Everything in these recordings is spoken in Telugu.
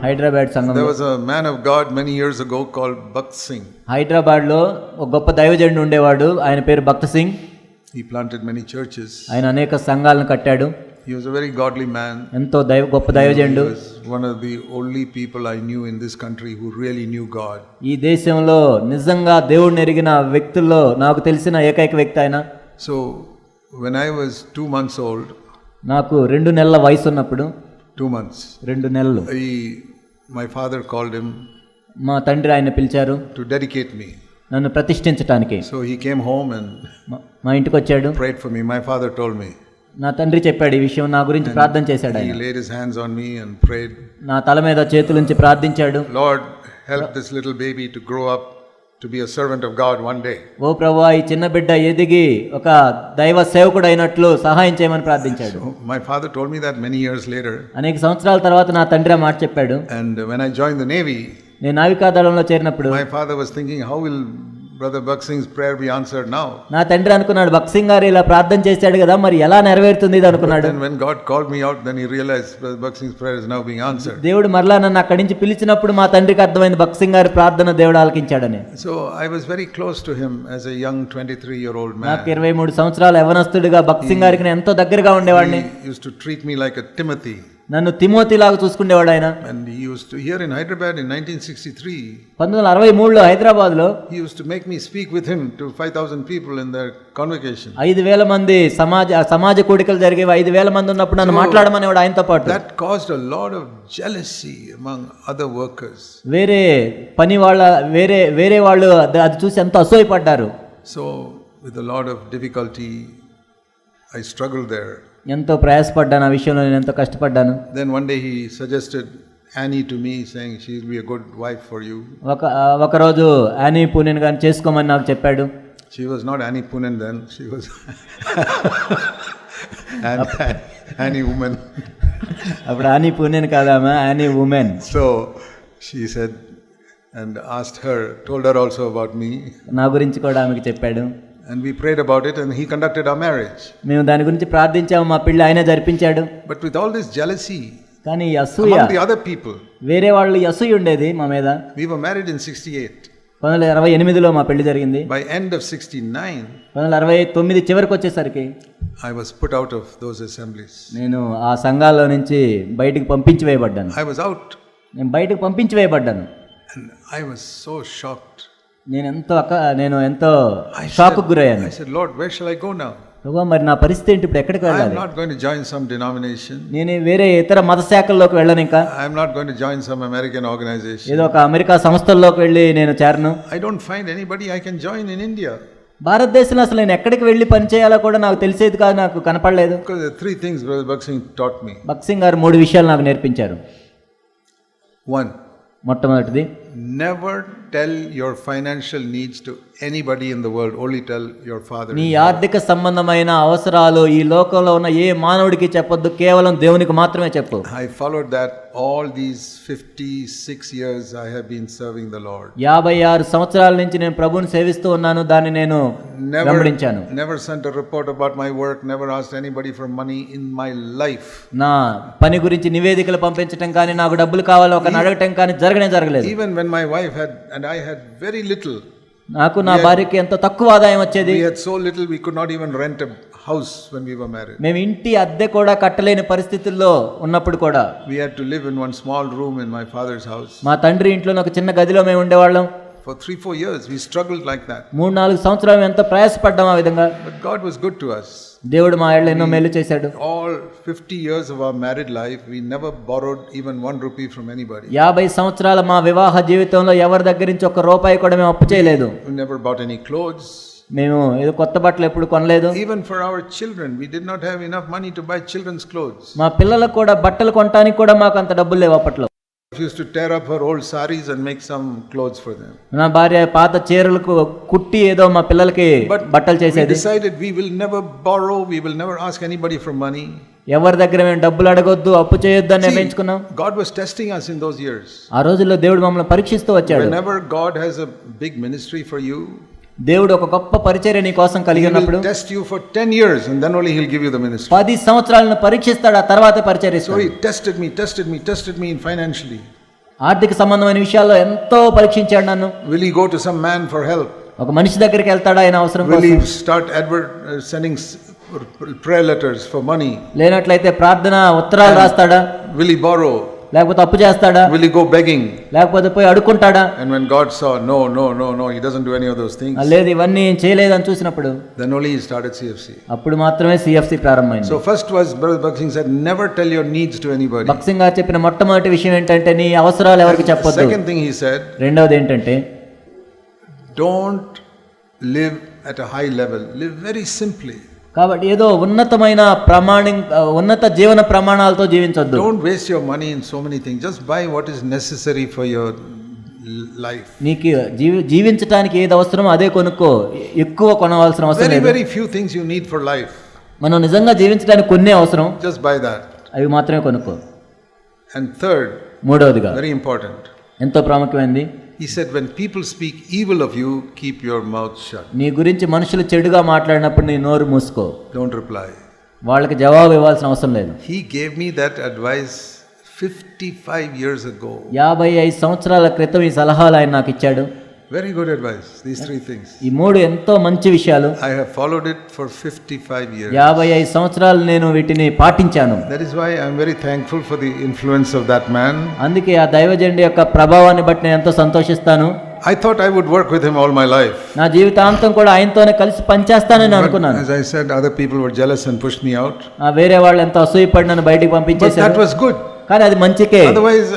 హైదరాబాద్ సంఘం. There was a man of God many years ago called Bhakt Singh. Hyderabad లో ఒక గొప్ప దైవజనుడు ఉండేవాడు, ఆయన పేరు Bakht Singh. He planted many churches. ఆయన అనేక సంఘాలను కట్టాడు. He was a very godly man. ఎంతో గొప్ప దైవజనుడు. He was one of the only people I knew in this country who really knew God. ఈ దేశంలో నిజంగా దేవుడిని ఎరిగిన వ్యక్తుల్లో నాకు తెలిసిన ఏకైక వ్యక్తి ఆయన. So when I was 2 months old, నాకు 2 నెలల వయసు ఉన్నప్పుడు, 2 months, 2 నెలలు, my father called him, మా తండ్రి ఆయన పిలిచారు to dedicate me, నన్ను ప్రతిష్ఠించడానికి. so he came home and మా ఇంటికి వచ్చాడు, prayed for me. My father told me, నా తండ్రి చెప్పాడు ఈ విషయం, నా గురించి ప్రార్థన చేశాడు. he ఆయన laid his hands on me and prayed, నా తల మీద చేతులుంచి ప్రార్థించాడు, Lord, help this little baby to grow up to be a servant of God one day. ఓ ప్రభువా, ఈ చిన్న బిడ్డ ఎదిగి ఒక దైవ సేవకుడు అయినట్లు సహాయం చేయమని ప్రార్థించాడు. So my father told me that many years later. అనేక సంవత్సరాల తర్వాత నా తండ్రి ఆ మాట చెప్పాడు. And when I joined the Navy, నేను నావికాదళంలో చేరినప్పుడు my father was thinking, how will Brother Bhakt Singh's prayer be answered now? నా తండ్రి అనుకున్నాడు, భక్త్ సింగ్ గారు ఇలా ప్రార్థన చేశాడు కదా, మరి ఎలా నెరవేరుతుంది ఇది అనుకున్నాడు. Then when God called me out, then he realized Brother Bhakt Singh's prayer is now being answered. దేవుడు మరలా నన్ను అక్కడి నుంచి పిలిచినప్పుడు మా తండ్రికి అర్థమైంది భక్త్ సింగ్ గారి ప్రార్థన దేవుడు ఆలకించాడని. So I was very close to him as a young 23-year-old man. నాకు 23 సంవత్సరాల యవనస్తుడిగా భక్త్ సింగ్ గారికి నేను ఎంతో దగ్గరగా ఉండేవాడిని. He used to treat me like a Timothy. నన్ను తిమోతి లాగా చూసుకునేవాడు ఆయన. And he used to, here in Hyderabad in 1963, 1963లో హైదరాబాద్లో he used to make me speak with him to 5,000 people in their convocation. 5,000 మంది సమాజ కూడికలు జరిగేవి. 5,000 మంది ఉన్నప్పుడు నన్ను మాట్లాడమనేవాడు ఆయనతో పాటు. That caused a lot of jealousy among other workers. వేరే పని వాళ్ళ వేరే వాళ్ళు అది చూసి ఎంతో అసూయపడ్డారు. So with a lot of difficulty I struggled there. ఎంతో ప్రయాసపడ్డాను ఆ విషయంలో, నేను ఎంతో కష్టపడ్డాను. Then one day he suggested Annie to me, saying she will be a good wife for you. ఒక రోజు యానీ పూనెన్ గారిని చేసుకోమని నాకు చెప్పాడు. She was not Annie Poonen then, she was Annie woman. అప్పుడు యానీ పూనెన్ కాదామా, Annie woman. So she said and asked her, told her also about me. నా గురించి కూడా ఆమెకి చెప్పాడు. And we prayed about it and he conducted our marriage. మేము దాని గురించి ప్రార్థించాము, మా పెళ్లి ఆయనే జరిపించాడు. But with all this jealousy, కానీ ఈ అసూయ among the other people, వేరే వాళ్ళు ఈ అసూయ ఉండేది మా మీద. we were married in 68. 1968లో మా పెళ్లి జరిగింది. By end of 69, 1969 చివరికి వచ్చేసరికి I was put out of those assemblies. నేను ఆ సంఘాల్లో నుంచి బయటికి పంపించి వేయబడ్డాను. I was out. నేను బయటకు పంపించి వేయబడ్డాను. And I was so shocked. నేను ఎంతో షాక్కు గురయ్యాను. I said, Lord, where shall I go now? ప్రభువా, మరి నా పరిస్థితి ఏంటి, ఇప్పుడు ఎక్కడికి I am వెళ్ళాలి? not going to join some denomination. నేను వేరే ఇతర మత శాఖల్లోకి వెళ్ళను, ఇంకా I am not going to join some American organization. ఏదో ఒక అమెరికా సంస్థల్లోకి వెళ్ళి నేను చేరను. I don't find anybody I can join in India. భారతదేశంలో అసలు నేను ఎక్కడికి వెళ్ళి పని చేయాలో కూడా నాకు తెలిసేది కాదు, నాకు కనపడలేదు. Because there are 3 things Brother Bhakt Singh taught me. Bakht Singh గారు 3 విషయాలు నాకు నేర్పించారు. 1, మొట్టమొదటిది, never tell your financial needs to anybody in the world, only tell your father. నీ ఆర్థిక సంబంధమైన అవసరాలు ఈ లోకంలో ఉన్న ఏ మానవుడికి చెప్పొద్దు, కేవలం దేవునికి మాత్రమే చెప్పు. I followed that all these 56 years I have been serving the Lord. 56 సంవత్సరాల నుంచి నేను ప్రభువుని సేవిస్తూ ఉన్నాను, దాన్ని నేను గమనించాను. Never sent a report about my work, never asked anybody for money in my life. నా పని గురించి నివేదికలు పంపించటం కానీ, నాకు డబ్బులు కావాలో ఒక అడగటం కానీ జరగలేదు. Even when my wife had and I had very little, నాకు నా భార్యకి ఎంతో తక్కువ ఆదాయం వచ్చేది. we had so little we could not even rent a house when we were married. మేము ఇంటి అద్దె కూడా కట్టలేని పరిస్థితుల్లో ఉన్నప్పుడు కూడా we had to live in one small room in my father's house. మా తండ్రి ఇంట్లో ఒక చిన్న గదిలో మేము ఉండేవాళ్ళం. For 3-4 years we struggled like that. 3-4 సంవత్సరాలు ఎంతో ప్రయాసపడ్డాం ఆ విధంగా. But God was good to us. దేవుడు మా ఏళ్ళ ఎన్నో మేలు చేశాడు. All 50 years of our married life we never borrowed even 1 rupee from anybody. 50 సంవత్సరాల మా వివాహ జీవితంలో ఎవరి దగ్గర నుంచి 1 రూపాయి కూడా మేము అప్పు చేయలేదు. We never bought any clothes. మేము ఏదో కొత్త బట్టలు ఎప్పుడు కొనలేదు. Even for our children we did not have enough money to buy children's clothes. మా పిల్లలకు కూడా బట్టలు కొనడానికి కూడా మాకు అంత డబ్బులు లేవు అప్పట్లో. She used to tear up her old sarees and make some clothes for them. నా భార్య పాత చీరలకు కుట్టి ఏదో మా పిల్లలకి బట్టలు చేసేది. We decided we will never borrow, we will never ask anybody for money. ఎవరి దగ్గర మేము డబ్బులు అడగొద్దు, అప్పు చేయొద్దు అని నిర్ణయించుకున్నాం. God was testing us in those years. ఆ రోజుల్లో దేవుడు మమ్మల్ని పరీక్షిస్తూ వచ్చాడు. Whenever God has a big ministry for you, దేవుడు ఒక గొప్ప పరిచర్య నీ కోసం కలిగి ఉన్నప్పుడు test you for 10 years and then only he'll give you the ministry. 10 సంవత్సరాలను పరీక్షిస్తాడు, ఆ తర్వాత పరిచర్య ఇస్తాడు. So he tested me in financially. ఆర్థిక సంబంధమైన విషయాల్లో ఎంతో పరీక్షించాడు నన్ను. Will he go to some man for help? ఒక మనిషి దగ్గరికి వెళ్తాడా ఆయన అవసరం Will కోసం? he start sending prayer letters for money? లేనట్లయితే ప్రార్థన ఉత్తరాలు రాస్తాడా? Will he borrow? లేకపోతే అప్పు చేస్తాడా? Will he go begging? లేకపోతే పోయి అడుక్కుంటాడా? And when God saw no, he doesn't do any of those things, లేదు ఇవన్నీ ఏం చేయలేదని చూసినప్పుడు then only he started CFC. అప్పుడు మాత్రమే సిఎఫ్సి ప్రారంభమైంది. So first was Brother Bhakt Singh said, never tell your needs to anybody. Bakht Singh గారు చెప్పిన మొట్టమొదటి విషయం ఏంటంటే నీ అవసరాలు ఎవరికి చెప్పొద్దు. Second thing he said, రెండవది ఏంటంటే don't live at a high level, live very simply. కాబట్టి ఏదో ఉన్నత జీవన ప్రమాణాలతో జీవించొద్దు. Don't waste your money in so many things, just buy what is necessary for your life. నీకు జీవించడానికి ఏది అవసరమో అదే కొనుక్కో, ఎక్కువ కొనవలసిన అవసరం లేదు. Very few things you need for life. మనం నిజంగా జీవించడానికి కొన్నే అవసరం, just buy that. అవి మాత్రమే కొనుక్కో. And third, మూడవదిగా very important, ఎంతో ప్రాముఖ్యమైనది, he said, when people speak evil of you, keep your mouth shut. నీ గురించి మనుషులు చెడుగా మాట్లాడినప్పుడు నీ నోరు మూసుకో. Don't reply. వాళ్ళకి జవాబు ఇవ్వాల్సిన అవసరం లేదు. He gave me that advice 55 years ago. 55 సంవత్సరాల క్రితం ఈ సలహాలు ఆయన నాకు ఇచ్చాడు. Very good advice, these three things. ఈ మూడు ఎంతో మంచి విషయాలు. I have followed it for 55 years. 55 సంవత్సరాలు నేను వీటిని పాటించాను. That is why I am very thankful for the influence of that man. అందుకే ఆ దైవజనుడి యొక్క ప్రభావాన్ని బట్టి నేను ఎంతో సంతోషిస్తాను. I thought I would work with him all my life. నా జీవితాంతం కూడా ఆయనతోనే కలిసి పనిచేస్తానని అనుకున్నాను. As I said, other people were jealous and pushed me out. వేరే వాళ్ళు ఎంతో అసూయపడి నన్ను బయటికి పంపించేశారు. But that was good. కానీ అది మంచికే. Otherwise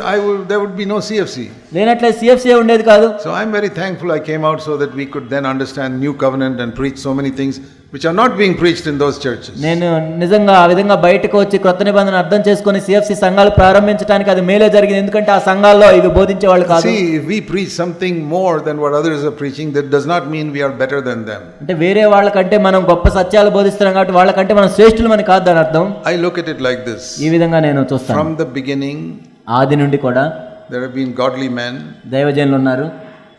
there would be no CFC. లేనట్లే సిఎఫ్సి ఉండేది కాదు. So I am very thankful I came out so that we could then understand new covenant and preach so many things which are not being preached in those churches. నేను నిజంగా ఆ విధంగా బయటకు వచ్చి క్రొత్త నిబంధన అర్థం చేసుకొని సిఎఫ్సి సంఘాలు ప్రారంభించడానికి అది మేలే జరిగింది. ఎందుకంటే ఆ సంఘాల్లో ఇవి బోధించే వాళ్ళు కాదు. See, if we preach something more than what others are preaching, that does not mean we are better than them. అంటే వేరే వాళ్ళకంటే మనం గొప్ప సత్యాలు బోధిస్తున్నాం కాబట్టి వాళ్ళకంటే మనం శ్రేష్ఠులమని కాదు దాని అర్థం. I look at it like this. ఈ విధంగా నేను చూస్తాను. From the beginning, ఆది నుండి కూడా there have been godly men. దైవజనులు ఉన్నారు.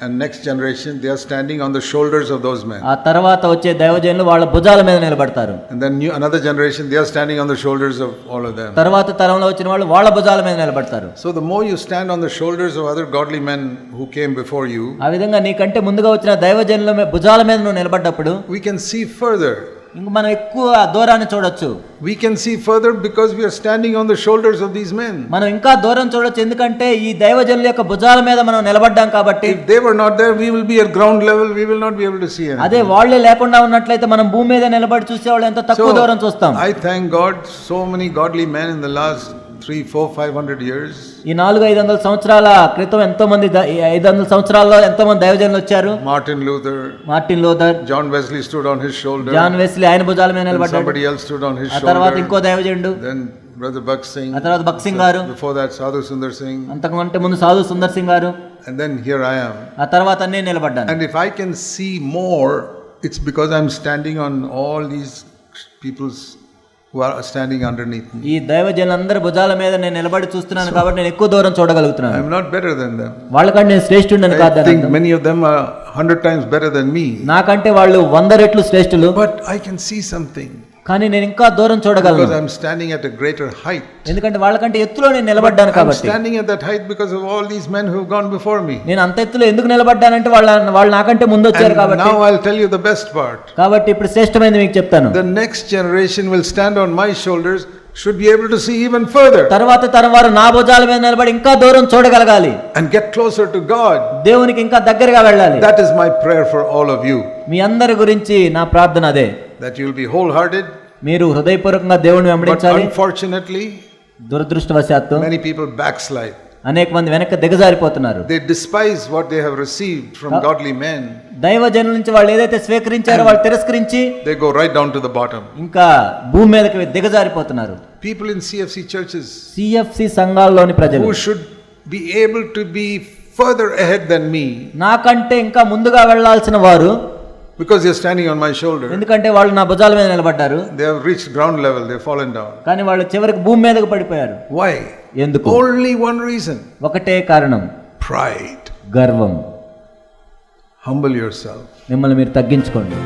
And next generation, they are standing on the shoulders of those men. ఆ తర్వాత వచ్చే దైవజనులు వాళ్ళ భుజాల మీద నిలబడతారు. And then another generation, they are standing on the shoulders of all of them. తర్వాత తరంలో వచ్చిన వాళ్ళు వాళ్ళ భుజాల మీద నిలబడతారు. So the more you stand on the shoulders of other godly men who came before you, ఆ విధంగా నీకంటే ముందుగా వచ్చిన దైవజనుల భుజాల మీద నువ్వు నిలబడ్డప్పుడు we can see further. ఇంక మనం ఎక్కువ దూరాన్ని చూడొచ్చు. We can see further because we are standing on the shoulders of these men. మనం ఇంకా దూరం చూడొచ్చు ఎందుకంటే ఈ దైవజనుల యొక్క భుజాల మీద మనం నిలబడ్డాం కాబట్టి. If they were not there, we will be at ground level, we will not be able to see anything. అదే వాళ్ళే లేకుండా ఉన్నట్లయితే మనం భూమి మీద నిలబడి చూసేవాళ్ళు ఎంత తక్కువ దూరం చూస్తాం. I thank God, so many godly men in the last 3, 4, 500 years. ఈ 400-500 సంవత్సరాల క్రితం ఎంతో మంది 500 సంవత్సరాల్లో ఎంతో మంది దైవజనులు వచ్చారు. Martin Luther, John Wesley stood on his shoulder. John Wesley ఆయన భుజాల మీద నిలబడ్డాడు. Somebody else stood on his shoulder. ఆ తర్వాత ఇంకో దైవజనుడు. Then Brother Bhakt Singh. ఆ తర్వాత భక్త్ సింగ్ గారు. Before that Sadhu Sundar Singh. అంతకంటే ముందు సాధు సుందర్ సింగ్ గారు. And then here I am. ఆ తర్వాత నేను నిలబడ్డాను. And if I can see more, it's because I'm standing on all these people's who are standing underneath me. ఈ దైవజనులందరి భుజాల మీద నేను నిలబడి చూస్తున్నాను కాబట్టి నేను ఎక్కువ దూరం చూడగలుగుతున్నాను. I'm not better than them. వాళ్ళకంటే నేను శ్రేష్ఠుడని కాదు. I think many of them are 100 times better than me. నాకంటే వాళ్ళు 100 రెట్లు శ్రేష్ఠులు. But I can see something. కానీ నేను ఇంకా దూరం చూడగలను. Because I'm standing at a greater height. ఎందుకంటే వాళ్ళకంటే ఎత్తులో నేను నిలబడ్డాను కాబట్టి. I'm standing at that height because of all these men who have gone before me. నేను అంత ఎత్తులో ఎందుకు నిలబడ్డానంటే వాళ్ళు నాకంటే ముందు వచ్చారు కాబట్టి. Now I'll tell you the best part. కాబట్టి ఇప్పుడు శ్రేష్టమైనది మీకు చెప్తాను. The next generation will stand on my shoulders, should be able to see even further. తర్వాత తరం వారు నా భుజాల మీద నిలబడి ఇంకా దూరం చూడగలగాలి. And get closer to God. దేవునికి ఇంకా దగ్గరగా వెళ్ళాలి. That is my prayer for all of you. మీ అందరి గురించి నా ప్రార్థన అదే. That you will be wholehearted. మీరు హృదయపూర్వకంగా దేవుని వెంబడించాలి. But unfortunately, దురదృష్టవశాత్తు many people backslide. అనేక మంది వెనక్కి దిగజారిపోతున్నారు. They despise what they have received from godly men. దైవజనుల నుంచి వాళ్ళు ఏదైతే స్వీకరించారో వాళ్ళు తిరస్కరించి they go right down to the bottom. ఇంకా భూమి మీదకి దిగజారిపోతున్నారు. People in CFC churches, CFC సంఘాల్లోని ప్రజలు who should be able to be further ahead than me, నాకంటే ఇంకా ముందుగా వెళ్ళాల్సిన వారు, because they are standing on my shoulder, ఎందుకంటే వాళ్ళు నా భుజాల మీద నిలబడ్డారు. they have reached ground level, they have fallen down. కానీ వాళ్ళు చివరికి భూమి మీదకి పడిపోయారు. Why? ఎందుకు? Only one reason. ఒకటే కారణం, pride. గర్వం. Humble yourself. మిమ్మల్ని మీరు తగ్గించుకోండి.